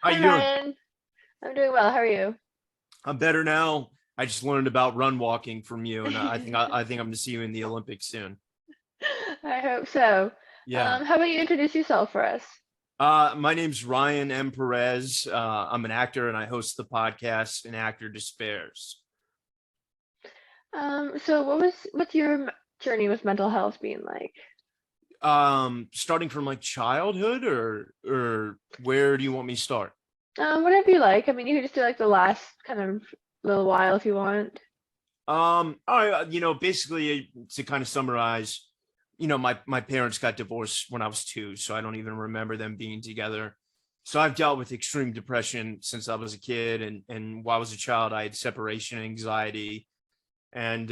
How Hi you doing? Ryan, I'm doing well. How are you? I'm better now. I just learned about run walking from you, and I think I'm going to see you in the Olympics soon. I hope so. Yeah. How about you introduce yourself for us? My name's Ryan M. Perez. I'm an actor, and I host the podcast An Actor Despairs. So what's your journey with mental health been like? Starting from like childhood, or where do you want me to start? Whatever you like. I mean, you could just do like the last kind of little while if you want. Basically to kind of summarize, my parents got divorced when I was 2, so I don't even remember them being together. So I've dealt with extreme depression since I was a kid, and while I was a child, I had separation anxiety, and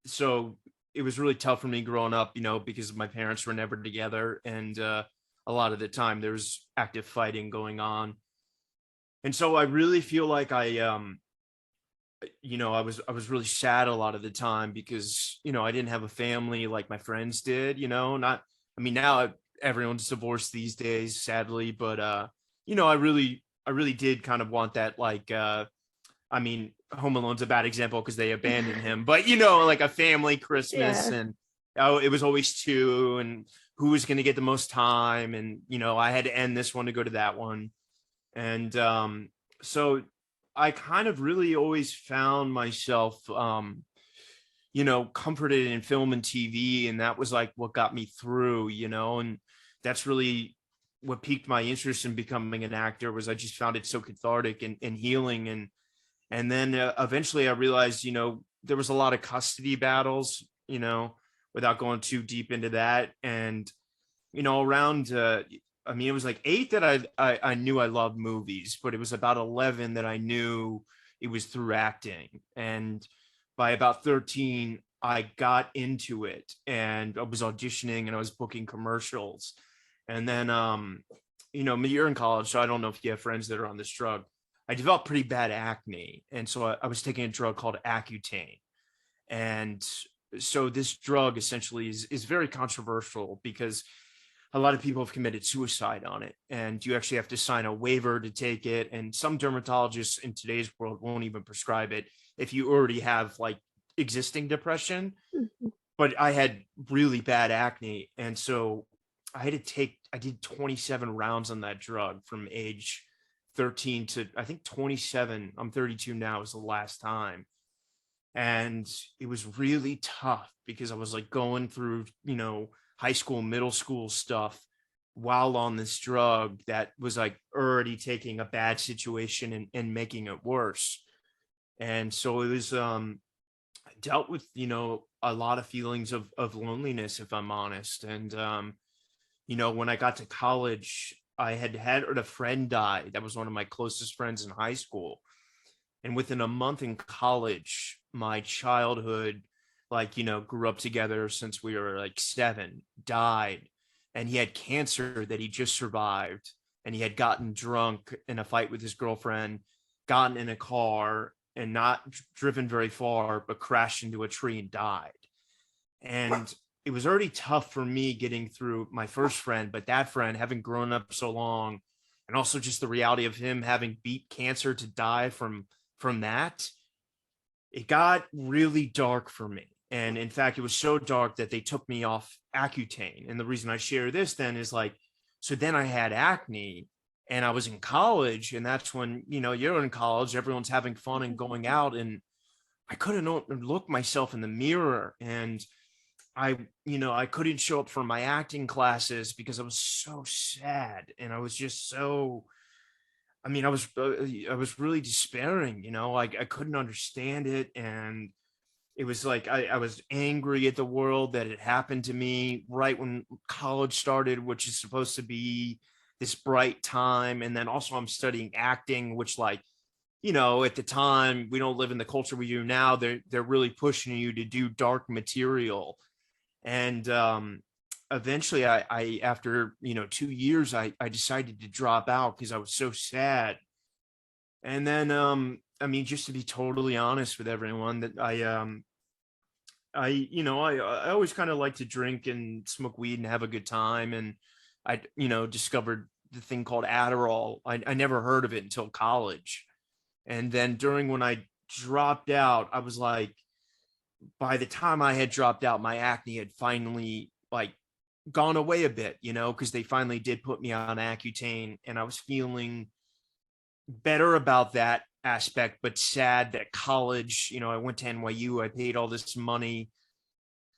so it was really tough for me growing up, because my parents were never together, and a lot of the time there was active fighting going on, and so I really feel like I was really sad a lot of the time because I didn't have a family like my friends did. Not I mean now everyone's divorced these days, sadly, but I really did kind of want that, like, I mean, Home Alone's a bad example because they abandoned him, but like a family Christmas, Yeah. and it was always two, and who was going to get the most time, and I had to end this one to go to that one, and so I kind of really always found myself, comforted in film and TV, and that was like what got me through, and that's really what piqued my interest in becoming an actor. Was I just found it so cathartic and healing, and then eventually I realized, there was a lot of custody battles, without going too deep into that, and around I mean, it was like 8 that I knew I loved movies, but it was about 11 that I knew it was through acting. And by about 13, I got into it, and I was auditioning and I was booking commercials. And then you're in college, so I don't know if you have friends that are on this drug. I developed pretty bad acne, and so I was taking a drug called Accutane. And so this drug essentially is very controversial because a lot of people have committed suicide on it, and you actually have to sign a waiver to take it, and some dermatologists in today's world won't even prescribe it if you already have like existing depression. Mhm. But I had really bad acne, and so I did 27 rounds on that drug from age 13 to I think 27. I'm 32 now, is the last time. And it was really tough because I was like going through, high school, middle school stuff while on this drug that was like already taking a bad situation and making it worse. And so it was dealt with, a lot of feelings of loneliness, if I'm honest. And when I got to college, I had a friend die. That was one of my closest friends in high school, and within a month in college, my childhood, like, grew up together since we were like 7, died. And he had cancer that he just survived. And he had gotten drunk in a fight with his girlfriend, gotten in a car and not driven very far, but crashed into a tree and died. And it was already tough for me getting through my first friend, but that friend, having grown up so long, and also just the reality of him having beat cancer to die from that, it got really dark for me. And in fact, it was so dark that they took me off Accutane. And the reason I share this then is like, so then I had acne, and I was in college, and that's when, you're in college, everyone's having fun and going out, and I couldn't look myself in the mirror, and I couldn't show up for my acting classes because I was so sad, and I was just so, I mean, I was really despairing, like I couldn't understand it. And it was like I was angry at the world that it happened to me right when college started, which is supposed to be this bright time. And then also I'm studying acting, which, like, at the time, we don't live in the culture we do now. They're really pushing you to do dark material. And eventually I after 2 years, I decided to drop out because I was so sad. And then I mean, just to be totally honest with everyone, that I always kind of like to drink and smoke weed and have a good time. And I discovered the thing called Adderall. I never heard of it until college. And then during when I dropped out, I was like, by the time I had dropped out, my acne had finally like gone away a bit, because they finally did put me on Accutane, and I was feeling better about that aspect, but sad that college, I went to NYU, I paid all this money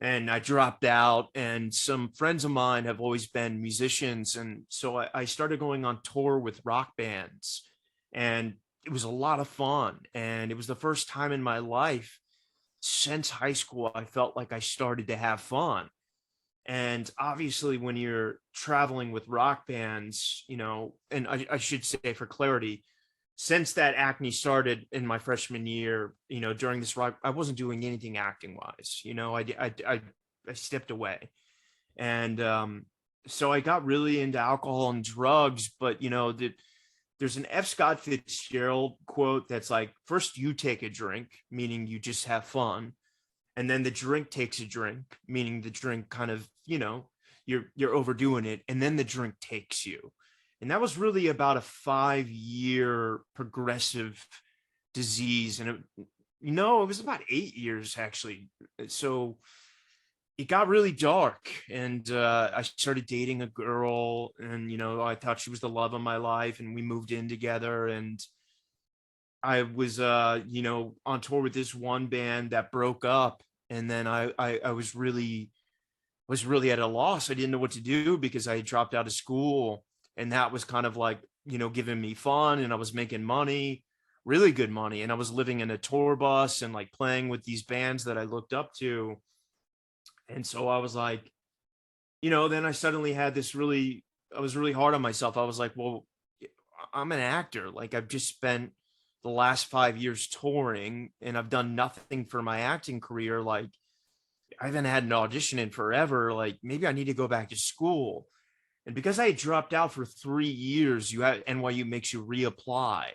and I dropped out. And some friends of mine have always been musicians. And so I started going on tour with rock bands, and it was a lot of fun. And it was the first time in my life since high school I felt like I started to have fun. And obviously, when you're traveling with rock bands, and I should say for clarity, since that acne started in my freshman year, during this rock, I wasn't doing anything acting wise. I stepped away, and so I got really into alcohol and drugs. But there's an F. Scott Fitzgerald quote that's like, first you take a drink, meaning you just have fun, and then the drink takes a drink, meaning the drink kind of, you're overdoing it, and then the drink takes you. And that was really about a 5-year progressive disease. And it was about 8 years actually. So it got really dark, and I started dating a girl, and I thought she was the love of my life, and we moved in together. And I was on tour with this one band that broke up, and then I was really at a loss. I didn't know what to do because I had dropped out of school, and that was kind of like, giving me fun, and I was making money, really good money, and I was living in a tour bus and like playing with these bands that I looked up to. And so I was like, then I suddenly had I was really hard on myself. I was like, well, I'm an actor. Like, I've just spent the last 5 years touring, and I've done nothing for my acting career. Like, I haven't had an audition in forever. Like, maybe I need to go back to school. And because I had dropped out for 3 years, NYU makes you reapply.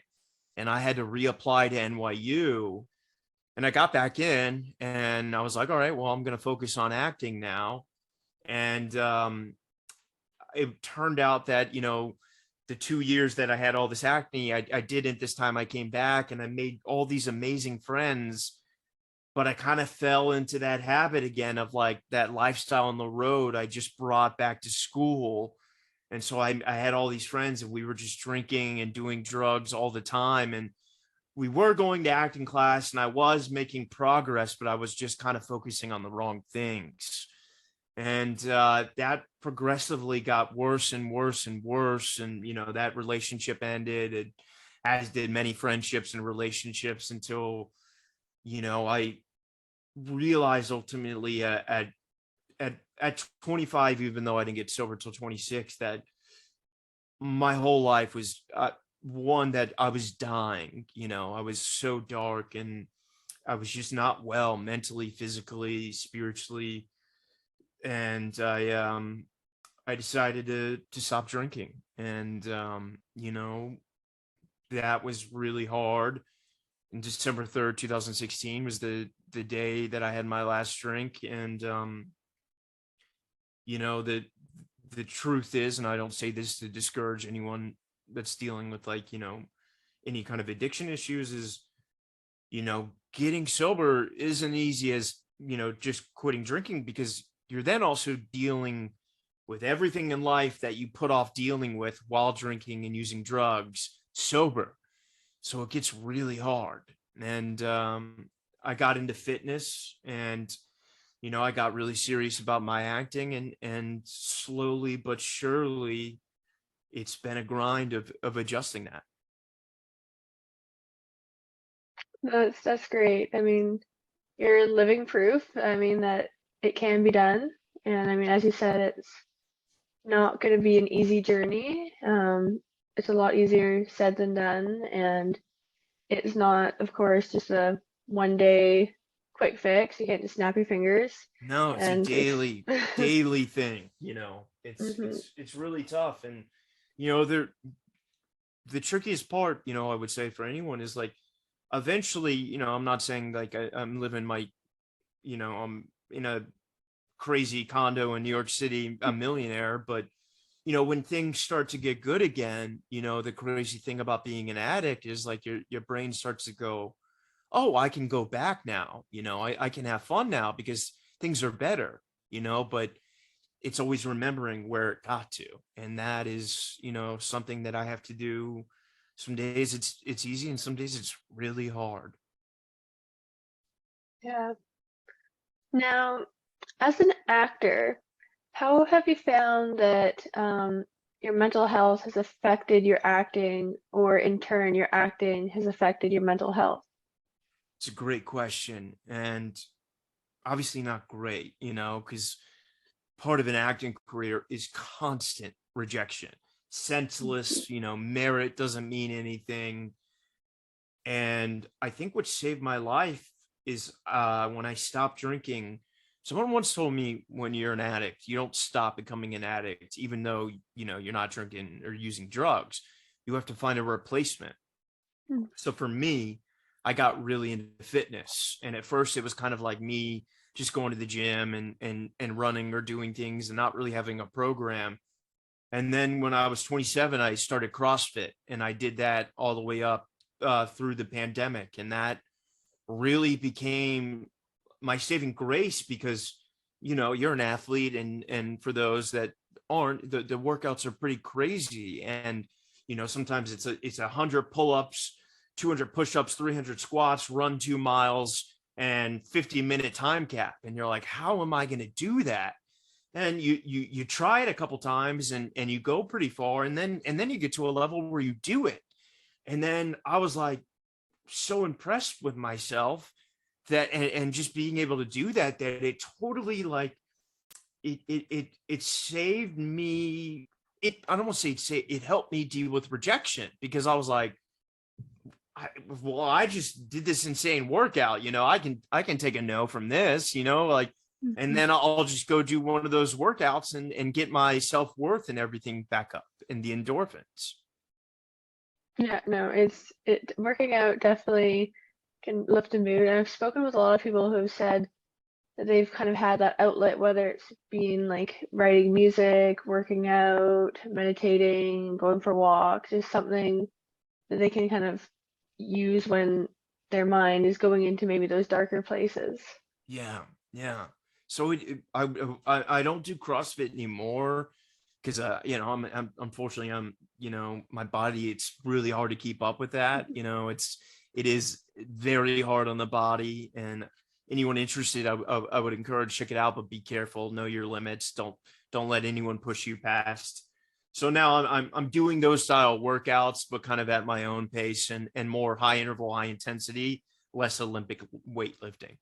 And I had to reapply to NYU. And I got back in, and I was like, all right, well, I'm going to focus on acting now. And it turned out that, the 2 years that I had all this acne, I didn't. This time I came back and I made all these amazing friends, but I kind of fell into that habit again of like that lifestyle on the road I just brought back to school. And so I had all these friends, and we were just drinking and doing drugs all the time. And we were going to acting class, and I was making progress, but I was just kind of focusing on the wrong things. And that progressively got worse and worse and worse. And, that relationship ended, and as did many friendships and relationships, until, I realized ultimately at 25, even though I didn't get sober till 26, that my whole life was one that I was dying. I was so dark, and I was just not well mentally, physically, spiritually. And I decided to stop drinking. And that was really hard. And December 3rd, 2016 was the day that I had my last drink. And the truth is, and I don't say this to discourage anyone that's dealing with like, any kind of addiction issues, is, getting sober isn't easy as, just quitting drinking, because you're then also dealing with everything in life that you put off dealing with while drinking and using drugs sober. So it gets really hard. And I got into fitness, and I got really serious about my acting, and slowly but surely it's been a grind of adjusting that. That's great. I mean, you're living proof. I mean, that it can be done. And I mean, as you said, it's not going to be an easy journey. It's a lot easier said than done. And it's not, of course, just a 1 day quick fix. You can't just snap your fingers. No, it's a And daily daily thing. It's Mhm. it's really tough. And the trickiest part, I would say for anyone, is like, eventually, I'm not saying like I'm living my, I'm in a crazy condo in New York City, a millionaire, but when things start to get good again, the crazy thing about being an addict is like your brain starts to go, oh, I can go back now. I can have fun now because things are better, but it's always remembering where it got to. And that is, something that I have to do. Some days it's easy and some days it's really hard. Yeah. Now, as an actor, how have you found that your mental health has affected your acting, or in turn, your acting has affected your mental health? It's a great question. And obviously not great, because part of an acting career is constant rejection, Mhm. senseless, merit doesn't mean anything. And I think what saved my life is when I stopped drinking. Someone once told me, when you're an addict, you don't stop becoming an addict, even though, you're not drinking or using drugs. You have to find a replacement. Mm. So for me, I got really into fitness. And at first it was kind of like me just going to the gym and running or doing things and not really having a program. And then when I was 27, I started CrossFit, and I did that all the way up through the pandemic. And that really became my saving grace because, you're an athlete, and for those that aren't, the workouts are pretty crazy. And, sometimes it's 100 pull-ups, 200 push-ups, 300 squats, run 2 miles, and 50-minute time cap. And you're like, how am I going to do that? And you try it a couple times, and you go pretty far, and then you get to a level where you do it. And then I was like so impressed with myself that, and just being able to do that, that it totally, like, it saved me. I don't want to say it helped me deal with rejection, because I was like, I just did this insane workout. I can take a no from this. Like, and Mhm. then I'll just go do one of those workouts and get my self-worth and everything back up, and the endorphins. Yeah, no, it working out definitely can lift a mood. I've spoken with a lot of people who have said that they've kind of had that outlet, whether it's being like writing music, working out, meditating, going for walks, just something that they can kind of use when their mind is going into maybe those darker places. Yeah, yeah. So I don't do CrossFit anymore because I'm unfortunately, my body, it's really hard to keep up with that. It is very hard on the body. And anyone interested, I would encourage, check it out, but be careful, know your limits, don't let anyone push you past. So now I'm doing those style workouts, but kind of at my own pace, and more high interval, high intensity, less Olympic weightlifting.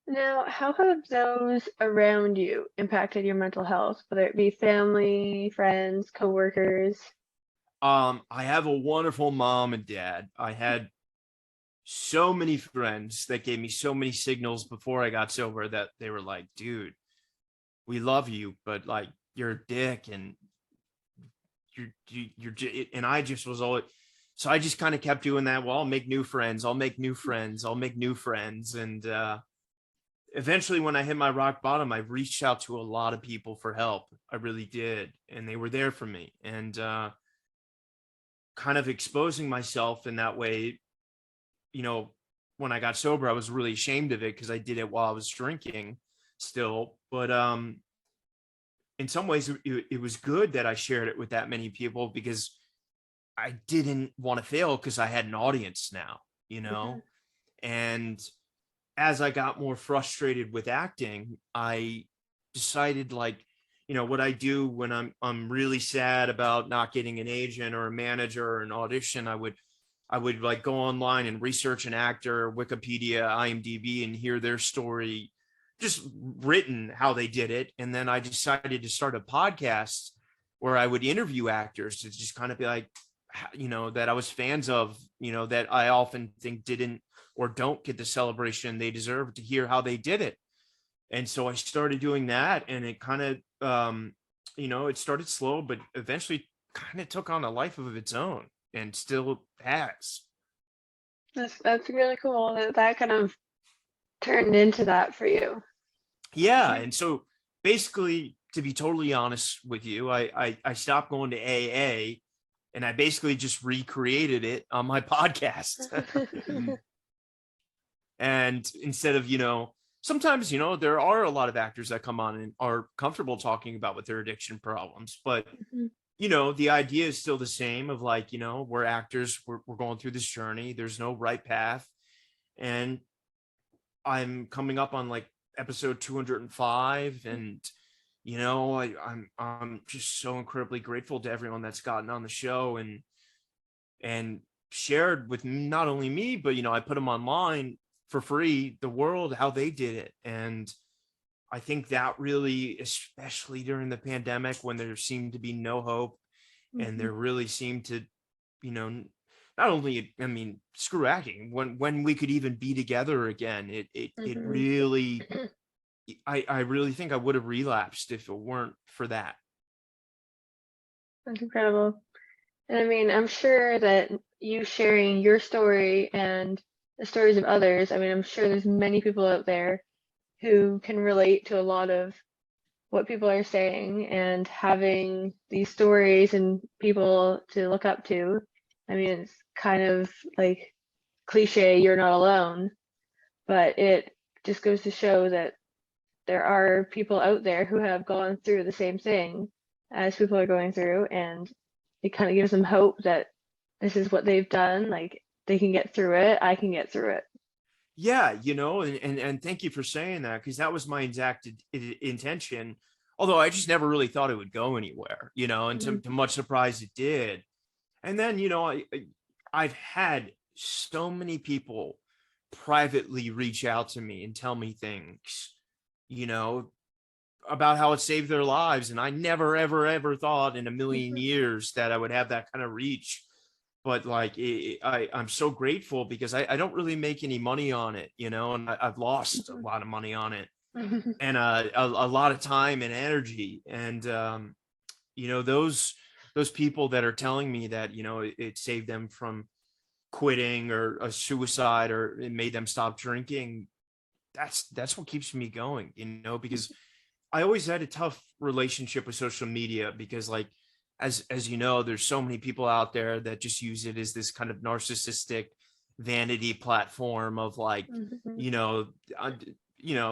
Now, how have those around you impacted your mental health, whether it be family, friends, coworkers? I have a wonderful mom and dad. I had so many friends that gave me so many signals before I got sober, that they were like, dude, we love you, but like, you're a dick, and and I just was always, so I just kind of kept doing that. Well, I'll make new friends. I'll make new friends. I'll make new friends. And eventually, when I hit my rock bottom, I reached out to a lot of people for help. I really did. And they were there for me. And kind of exposing myself in that way, you know, when I got sober, I was really ashamed of it because I did it while I was drinking still. But in some ways, it was good that I shared it with that many people, because I didn't want to fail, because I had an audience now, you Mhm. know? And as I got more frustrated with acting, I decided, like, what I do when I'm really sad about not getting an agent or a manager or an audition, I would like go online and research an actor, Wikipedia, IMDb, and hear their story, just written how they did it. And then I decided to start a podcast where I would interview actors to just kind of be like, that I was fans of, that I often think didn't or don't get the celebration they deserve, to hear how they did it. And so I started doing that, and it kind of, it started slow, but eventually kind of took on a life of its own, and still has. That's really cool that that kind of turned into that for you. Yeah. And so basically, to be totally honest with you, I stopped going to AA, and I basically just recreated it on my podcast. And instead of, sometimes, there are a lot of actors that come on and are comfortable talking about what their addiction problems, but the idea is still the same of like, we're actors, we're going through this journey. There's no right path. And I'm coming up on like episode 205, and I'm just so incredibly grateful to everyone that's gotten on the show and shared with not only me, but I put them online for free, the world, how they did it. And I think that really, especially during the pandemic, when there seemed to be no hope, and there really seemed to, not only, screw acting, when we could even be together again, it really, I really think I would have relapsed if it weren't for that. That's incredible. And I'm sure that you sharing your story and the stories of others, I'm sure there's many people out there who can relate to a lot of what people are saying, and having these stories and people to look up to. It's kind of like cliche, you're not alone, but it just goes to show that there are people out there who have gone through the same thing as people are going through, and it kind of gives them hope that this is what they've done. Like, they can get through it. I can get through it. Yeah, and thank you for saying that, because that was my exact intention. Although I just never really thought it would go anywhere, and to much surprise, it did. And then, I've had so many people privately reach out to me and tell me things, about how it saved their lives. And I never, ever, ever thought in a million years that I would have that kind of reach. But like, I'm so grateful, because I don't really make any money on it, and I've lost a lot of money on it, and a lot of time and energy. And, those people that are telling me that, it saved them from quitting or a suicide, or it made them stop drinking. That's what keeps me going, because I always had a tough relationship with social media, because like, as you know, there's so many people out there that just use it as this kind of narcissistic vanity platform of like,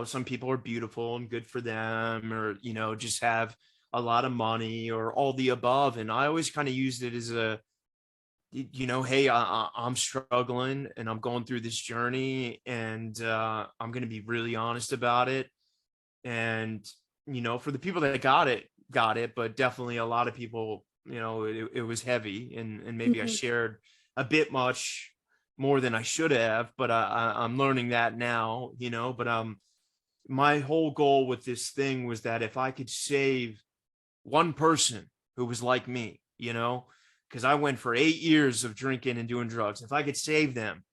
some people are beautiful and good for them, or, just have a lot of money, or all the above. And I always kind of used it as a, hey, I'm struggling and I'm going through this journey, and I'm going to be really honest about it. And, for the people that got it, but definitely a lot of people, it was heavy, and maybe I shared a bit much more than I should have, but I'm learning that now, but my whole goal with this thing was that if I could save one person who was like me, because I went for 8 years of drinking and doing drugs, if I could save them,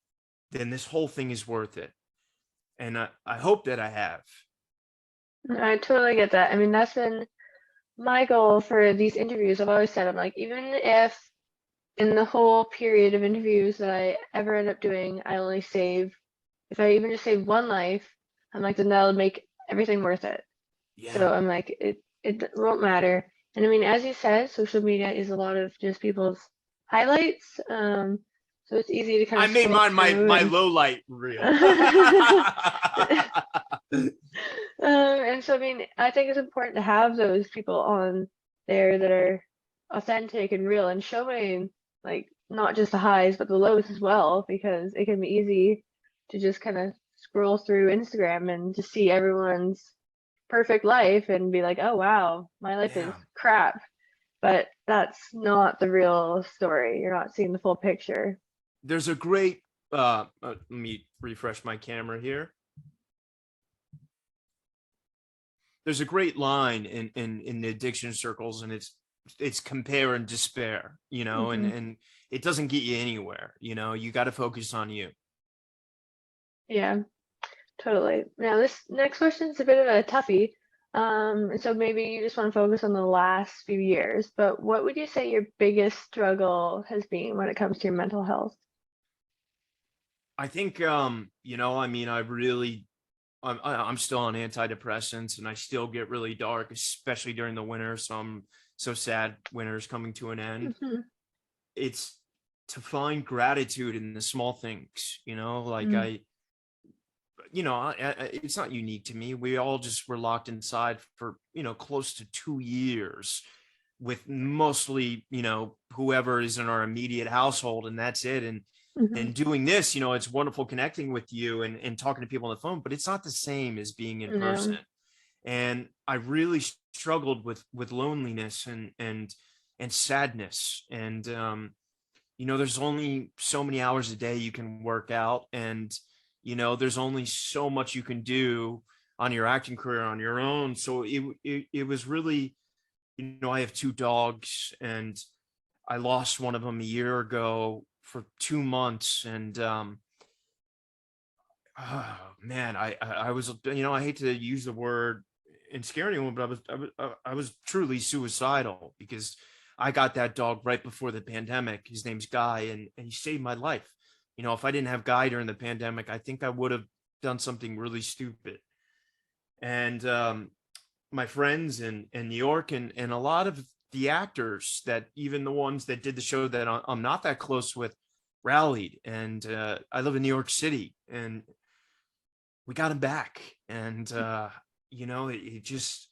then this whole thing is worth it. And I hope that I have. I totally get that. That's been my goal for these interviews. I've always said, I'm like, even if in the whole period of interviews that I ever end up doing, I only save, if I even just save one life, I'm like, then that'll make everything worth it. Yeah. So I'm like, it won't matter. And as you said, social media is a lot of just people's highlights. So it's easy to kind of I made mine my low light reel. And so I think it's important to have those people on there that are authentic and real, and showing like not just the highs but the lows as well, because it can be easy to just kind of scroll through Instagram and just see everyone's perfect life and be like, oh wow, my life is crap. But that's not the real story. You're not seeing the full picture. There's a great let me refresh my camera here. There's a great line in the addiction circles, and it's compare and despair, and it doesn't get you anywhere. You got to focus on you. Yeah, totally. Now this next question is a bit of a toughie. So maybe you just want to focus on the last few years, but what would you say your biggest struggle has been when it comes to your mental health? I think, I really I'm still on antidepressants, and I still get really dark, especially during the winter. So I'm so sad winter's coming to an end. Mhm. It's to find gratitude in the small things, like Mm. it's not unique to me. We all just were locked inside for, close to 2 years with mostly, whoever is in our immediate household, and that's it. And Mhm. doing this, it's wonderful connecting with you and talking to people on the phone, but it's not the same as being in person. No. And I really struggled with loneliness and sadness. And there's only so many hours a day you can work out, and there's only so much you can do on your acting career on your own. So it was really, I have two dogs, and I lost one of them a year ago for 2 months. And oh man, I was, I hate to use the word and scare anyone, but I was truly suicidal, because I got that dog right before the pandemic. His name's Guy, and he saved my life. If I didn't have Guy during the pandemic, I think I would have done something really stupid. And my friends in New York, and a lot of the actors, that even the ones that did the show that I'm not that close with, rallied. And I live in New York City, and we got him back. And it just,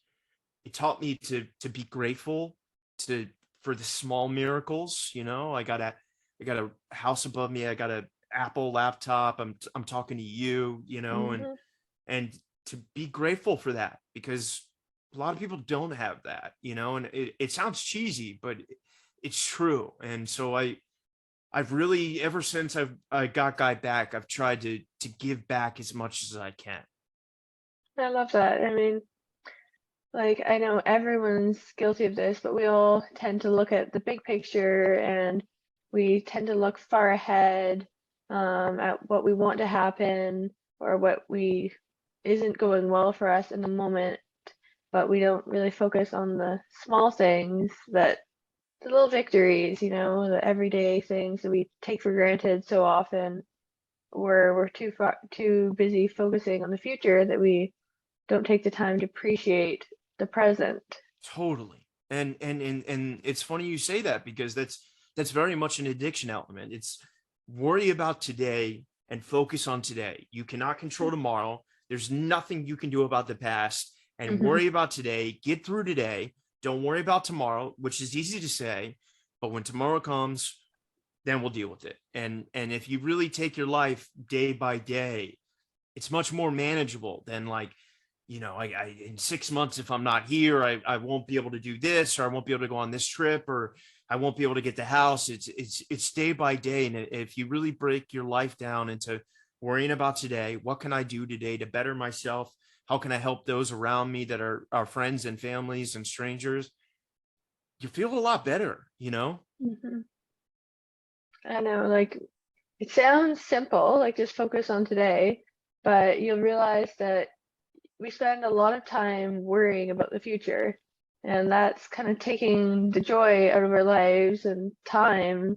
it taught me to be grateful to for the small miracles. I got a house above me, I got a Apple laptop, I'm talking to you, and Mhm. and to be grateful for that, because a lot of people don't have that. And it sounds cheesy, but it's true. And so I've really, ever since I got Guy back, I've tried to give back as much as I can. I love that. I mean, like, I know everyone's guilty of this, but we all tend to look at the big picture and we tend to look far ahead at what we want to happen or what we isn't going well for us in the moment, but we don't really focus on the small things that the little victories, the everyday things that we take for granted so often, where we're too busy focusing on the future that we don't take the time to appreciate the present. Totally. And it's funny you say that, because that's very much an addiction element. It's worry about today and focus on today. You cannot control tomorrow. There's nothing you can do about the past, and Hmm. worry about today. Get through today. Don't worry about tomorrow, which is easy to say, but when tomorrow comes, then we'll deal with it. And if you really take your life day by day, it's much more manageable than, like, I in 6 months, if I'm not here, I won't be able to do this, or I won't be able to go on this trip, or I won't be able to get the house. It's day by day. And if you really break your life down into worrying about today, what can I do today to better myself? How can I help those around me that are our friends and families and strangers? You feel a lot better. Hmm. I know, like, it sounds simple, like just focus on today, but you'll realize that we spend a lot of time worrying about the future, and that's kind of taking the joy out of our lives and time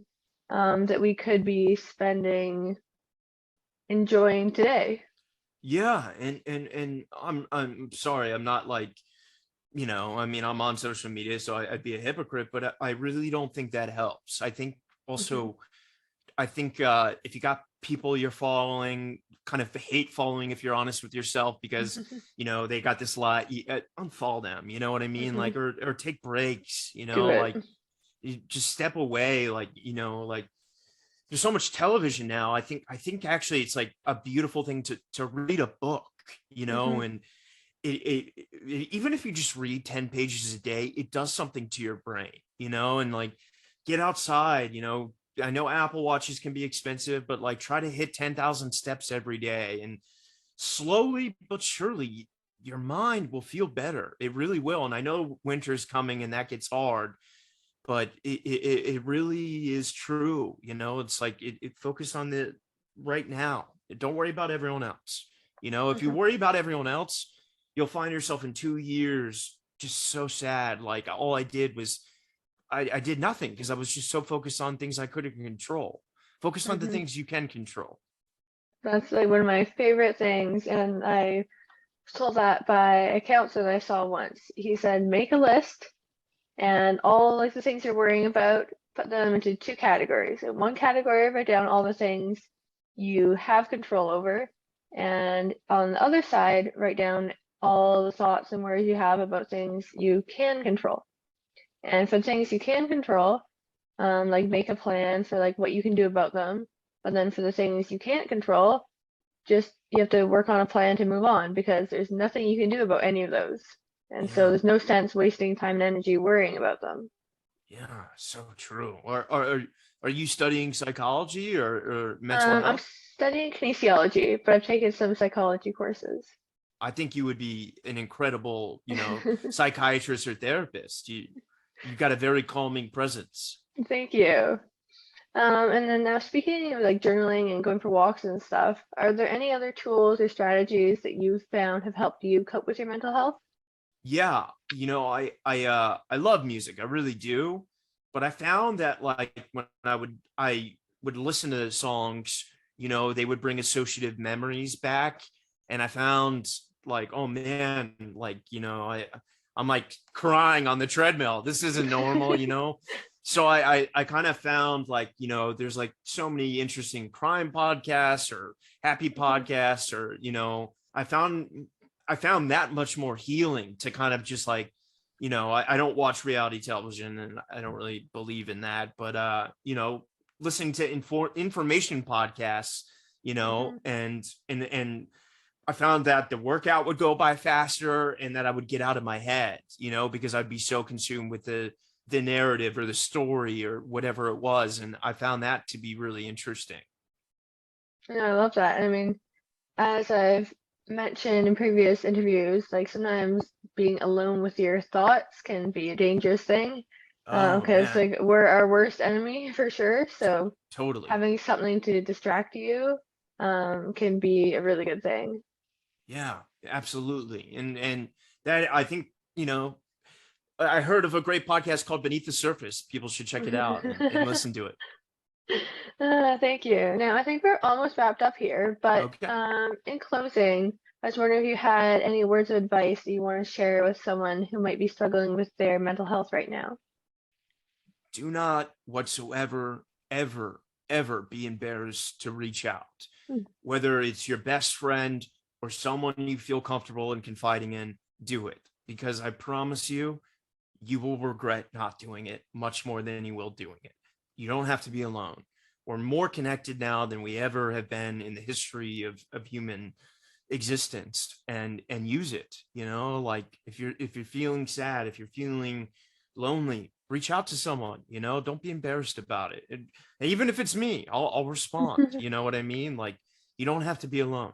that we could be spending enjoying today. Yeah, and I'm sorry, I'm not like, I mean, I'm on social media, so I'd be a hypocrite, but I really don't think that helps. I think Hmm. also, I think if you got people you're following, kind of hate following, if you're honest with yourself, because they got this lot, unfollow them. You know what I mean? Hmm. Like, or take breaks. Do it. Like, you just step away. Like, like, there's so much television now. I think actually it's like a beautiful thing to read a book. Hmm. And even if you just read 10 pages a day, it does something to your brain. And like, get outside. I know Apple Watches can be expensive, but like, try to hit 10,000 steps every day, and slowly but surely your mind will feel better. It really will. And I know winter's coming and that gets hard, but it really is true. It's like, it focus on the right now. Don't worry about everyone else. If you Hmm. worry about everyone else, you'll find yourself in 2 years just so sad. Like, all I did was, I did nothing, because I was just so focused on things I couldn't control. Focus on the Hmm. things you can control. That's like one of my favorite things, and I told that by a counselor that I saw once. He said, make a list and all like the things you're worrying about, put them into two categories. In one category, write down all the things you have control over, and on the other side, write down all the thoughts and worries you have about things you can control. And for things you can control, like make a plan for like what you can do about them. But then for the things you can't control, just you have to work on a plan to move on because there's nothing you can do about any of those. And so Yeah. there's no sense wasting time and energy worrying about them. Yeah, so true. Are you studying psychology or mental I'm health? studying kinesiology, but I've taken some psychology courses. I think you would be an incredible, psychiatrist or therapist. You got a very calming presence. Thank you. And then now speaking of like journaling and going for walks and stuff, are there any other tools or strategies that you've found have helped you cope with your mental health? Yeah, I love music. I really do. But I found that like when I would listen to songs, they would bring associative memories back. And I found like, oh man, like, I'm like crying on the treadmill. This isn't normal. So I kind of found like, there's like so many interesting crime podcasts or happy podcasts or, I found that much more healing to kind of just like, I don't watch reality television and I don't really believe in that, but listening to information podcasts, Mhm. and I found that the workout would go by faster and that I would get out of my head, because I'd be so consumed with the narrative or the story or whatever it was. And I found that to be really interesting. Yeah, I love that. I mean, as I've mentioned in previous interviews, like sometimes being alone with your thoughts can be a dangerous thing, Oh because man, like we're our worst enemy for sure. So totally. having something to distract you, can be a really good thing. Yeah, absolutely. And that I think, I heard of a great podcast called Beneath the Surface. People should check it out and listen to it. Thank you. Now, I think we're almost wrapped up here, but Okay. in closing, I was wondering if you had any words of advice that you want to share with someone who might be struggling with their mental health right now. Do not whatsoever, ever, ever be embarrassed to reach out. Hmm. Whether it's your best friend or someone you feel comfortable in confiding in, do it. Because I promise you, you will regret not doing it much more than you will doing it. You don't have to be alone. We're more connected now than we ever have been in the history of human existence, and use it. Like if you're feeling sad, if you're feeling lonely, reach out to someone. Don't be embarrassed about it. And even if it's me, I'll respond. You know what I mean? Like, you don't have to be alone.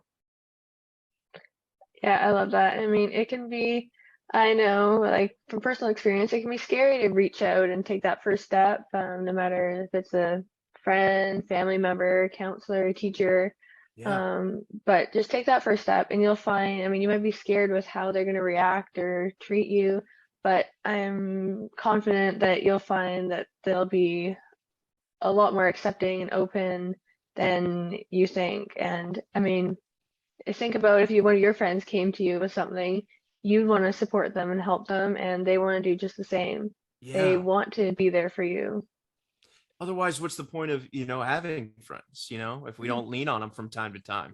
Yeah, I love that. I mean, it can be, I know, like from personal experience, it can be scary to reach out and take that first step, no matter if it's a friend, family member, counselor, teacher. Yeah. But just take that first step and you'll find, I mean, you might be scared with how they're going to react or treat you, but I'm confident that you'll find that they'll be a lot more accepting and open than you think. And I mean, think about if one of your friends came to you with something, you'd want to support them and help them, and they want to do just the same. They Yeah. want to be there for you. Otherwise, what's the point of, having friends, if we don't lean on them from time to time?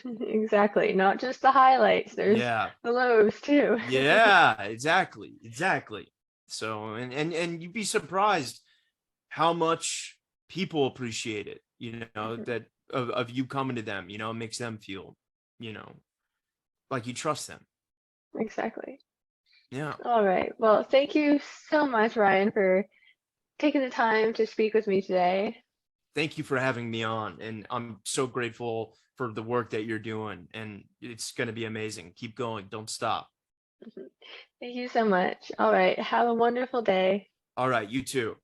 Exactly. Not just the highlights, there's Yeah. the lows too. Yeah, exactly. Exactly. So, and you'd be surprised how much people appreciate it, that of you coming to them, it makes them feel, you know, like you trust them. Exactly. Yeah. All right. Well, thank you so much, Ryan, for taking the time to speak with me today. Thank you for having me on. And I'm so grateful for the work that you're doing. And it's going to be amazing. Keep going. Don't stop. Thank you so much. All right. Have a wonderful day. All right. You too.